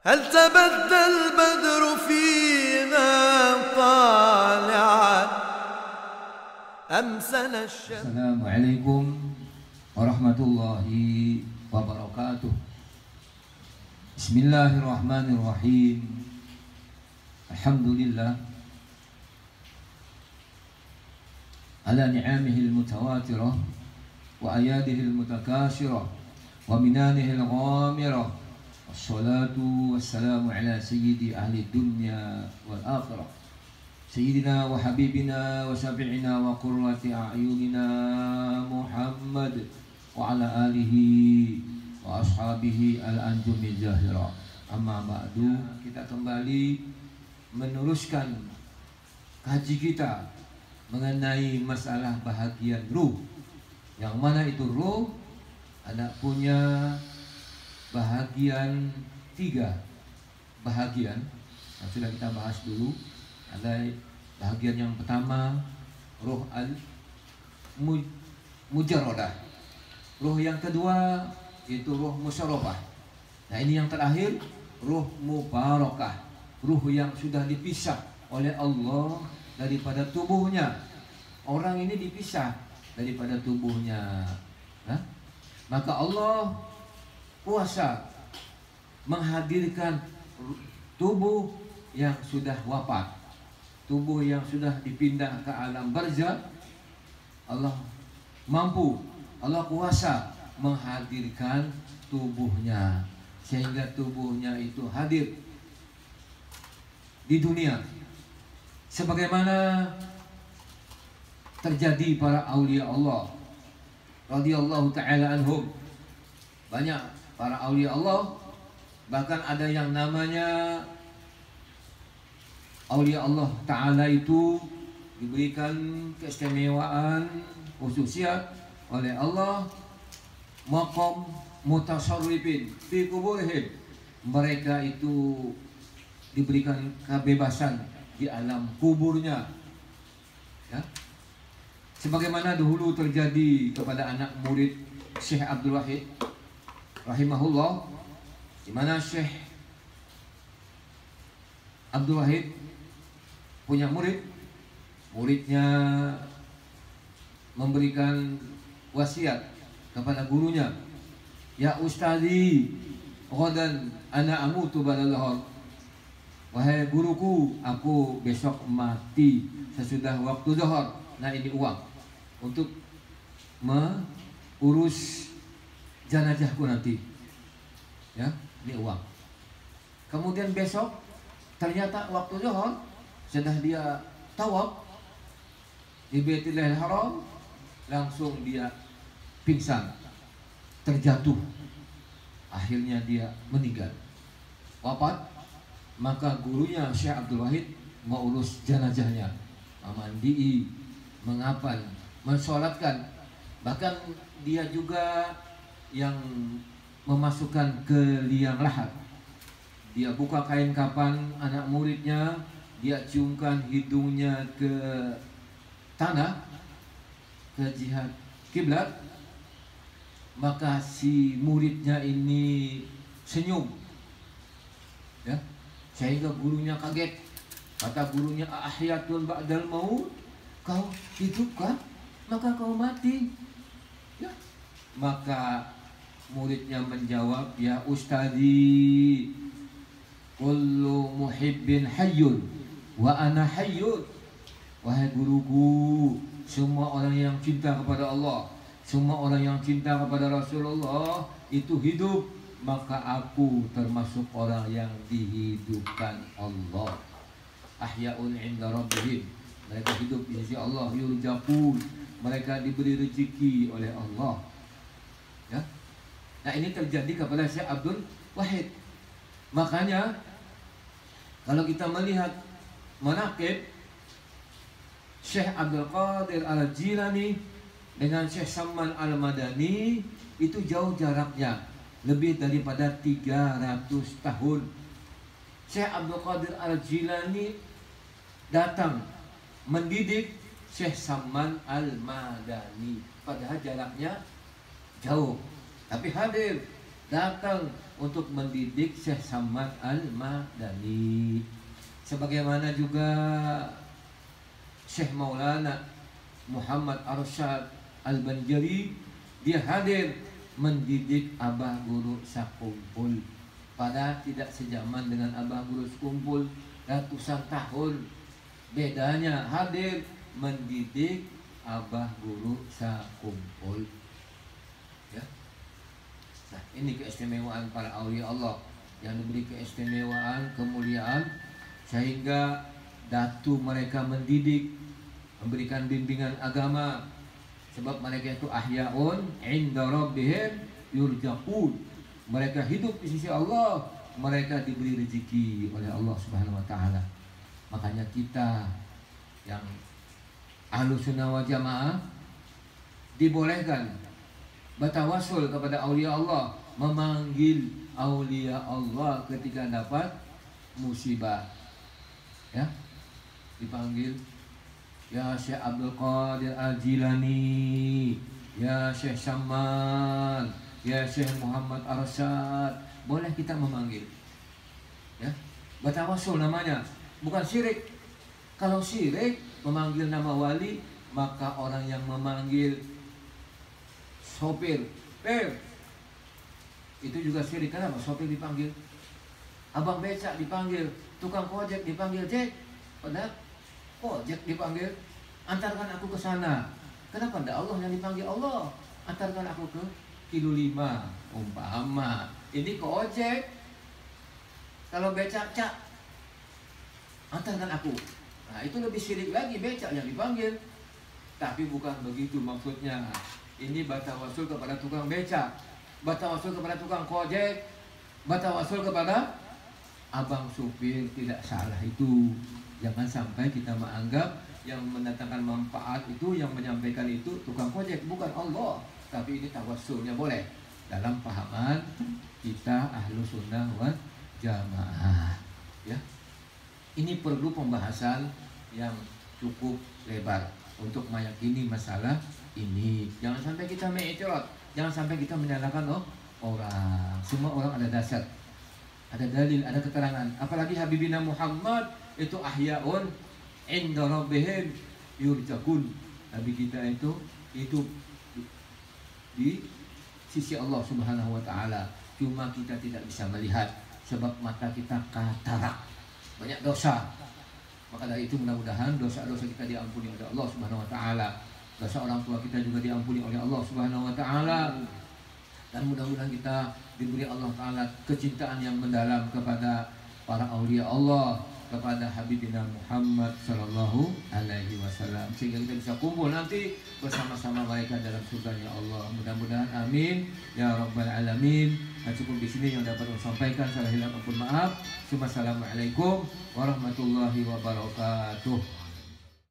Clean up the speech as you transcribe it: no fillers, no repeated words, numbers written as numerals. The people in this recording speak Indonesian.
هل تبدى البدر فينا طالعا أمسنا الشمس. السلام عليكم ورحمة الله وبركاته. بسم الله الرحمن الرحيم. الحمد لله على نعمه المتواترة وأياده المتكاثرة ومنانه الغامرة، والصلاة والسلام على سيد أهل الدنيا والآخرة، سيدنا وحبيبنا وشفيعنا وقرة أعيننا محمد وعلى آله وأصحابه الأنجم الزاهرة. Amma ba'du, kita kembali meneruskan kaji kita mengenai masalah bahagian ruh. Yang mana itu ruh? Ada punya bahagian 3 bahagian yang sudah kita bahas dulu. Ada bahagian yang pertama, ruh al-mujarradah. Ruh yang kedua itu ruh musyarrafah. Nah, ini yang terakhir, ruh mubarakah. Ruh yang sudah dipisah oleh Allah daripada tubuhnya. Orang ini dipisah daripada tubuhnya. Nah, maka Allah kuasa menghadirkan tubuh yang sudah wafat, tubuh yang sudah dipindah ke alam barzakh. Allah mampu, Allah kuasa menghadirkan tubuhnya sehingga tubuhnya itu hadir di dunia sebagaimana terjadi para aulia Allah radhiyallahu ta'ala anhum. Banyak para aulia Allah, bahkan ada yang namanya aulia Allah ta'ala itu diberikan keistimewaan khususiyat oleh Allah, maqam mutasarrifin fi kuburihim. Mereka itu diberikan kebebasan di alam kuburnya, ya, sebagaimana dahulu terjadi kepada anak murid Syekh Abdul Wahid rahimahullah, di mana Syekh Abdul Wahid punya muridnya memberikan wasiat kepada gurunya, ya ustazi, ghadan ana amutu badal. Wahai guruku, aku besok mati sesudah waktu zuhur. Nah, ini uang untuk mengurus jenazahku nanti, ya, ini uang. Kemudian besok ternyata waktu zuhur sudah dia tawaf di Baitullah Haram, langsung dia pingsan, terjatuh, akhirnya dia meninggal, wafat. Maka gurunya Syekh Abdul Wahid mengurus jenazahnya, memandii, mengapal, mensolatkan. Bahkan dia juga yang memasukkan ke liang lahat. Dia buka kain kafan anak muridnya, dia ciumkan hidungnya ke tanah, ke jihad kiblat. Maka si muridnya ini senyum, ya, sehingga gurunya kaget. Kata gurunya, ahyatun ba'dal maut, kau hidup kan, maka kau mati, ya. Maka muridnya menjawab, ya ustadi, kullu muhibbin hayyun wa ana hayyun. Wahai guruku, semua orang yang cinta kepada Allah, semua orang yang cinta kepada Rasulullah itu hidup, maka aku termasuk orang yang dihidupkan Allah. Ahya'un 'inda rabbihim, mereka hidup di sisi Allah. Yurzaqun, mereka diberi rezeki oleh Allah, ya. Nah, ini terjadi kepada Syekh Abdul Wahid. Makanya kalau kita melihat manaqib Syekh Abdul Qadir Al-Jilani dengan Syekh Salman Al-Madani itu jauh jaraknya, lebih daripada 300 tahun. Syekh Abdul Qadir Al-Jilani datang mendidik Syekh Salman Al-Madani, padahal jaraknya jauh, tapi hadir, datang untuk mendidik Syekh Samad Al-Madani. Sebagaimana juga Syekh Maulana Muhammad Arsyad Al-Banjari, dia hadir mendidik abah guru sakumpul. Pada tidak sejaman dengan abah guru sekumpul, ratusan tahun bedanya, hadir mendidik abah guru sakumpul. Ya. Nah, ini keistimewaan para aulia Allah yang diberi keistimewaan, kemuliaan, sehingga datu mereka mendidik, memberikan bimbingan agama, sebab mereka itu ahyaun inda rabbihim yurzaqun. Mereka hidup di sisi Allah, mereka diberi rezeki oleh Allah Subhanahu wa taala. Makanya kita yang Ahlus Sunnah wal Jamaah dibolehkan bertawassul kepada aulia Allah, memanggil aulia Allah ketika dapat musibah. Ya, dipanggil, ya Syekh Abdul Qadir Al-Jilani, ya Syekh Samad, ya Syekh Muhammad Arsyad. Boleh kita memanggil, ya, bertawassul namanya, bukan syirik. Kalau syirik memanggil nama wali, maka orang yang memanggil sopir, itu juga syirik. Kenapa sopir dipanggil? Abang becak dipanggil, tukang ojek dipanggil Jack, padahal ojek dipanggil, antarkan aku ke sana. Kenapa tidak Allah yang dipanggil? Allah, antarkan aku ke kilo 5 umpama. Ini ke ojek. Kalau becak, cak, antarkan aku. Nah, itu lebih syirik lagi, becak yang dipanggil. Tapi bukan begitu maksudnya. Ini batawasul kepada tukang becak, batawasul kepada tukang ojek, batawasul kepada abang supir. Tidak salah itu. Jangan sampai kita menganggap yang mendatangkan manfaat itu, yang menyampaikan itu tukang ojek, bukan Allah. Tapi ini tawassulnya boleh dalam pahaman kita Ahlus Sunnah wal Jamaah. Ya, ini perlu pembahasan yang cukup lebar untuk meyakini masalah ini. Jangan sampai kita mengiktirad, jangan sampai kita menyalahkan orang. Semua orang ada dasar, ada dalil, ada keterangan. Apalagi Habibina Muhammad itu ahyaun inda rabbihim yurzaqun. Nabi kita itu hidup di sisi Allah Subhanahu wa taala. Cuma kita tidak bisa melihat sebab mata kita katarak, banyak dosa. Maka dari itu mudah-mudahan dosa-dosa kita diampuni oleh Allah Subhanahu wa taala. Dosa orang tua kita juga diampuni oleh Allah Subhanahu wa taala. Dan mudah-mudahan kita diberi Allah taala kecintaan yang mendalam kepada para aulia Allah, kepada Habibina Muhammad sallallahu alaihi wasallam, sehingga kita bisa kumpul nanti bersama-sama mereka dalam surganya Allah. Mudah-mudahan amin ya rabbal alamin. Nah, cukup di sini yang dapat saya sampaikan. Salah hilang ampun maaf. Assalamualaikum warahmatullahi wabarakatuh.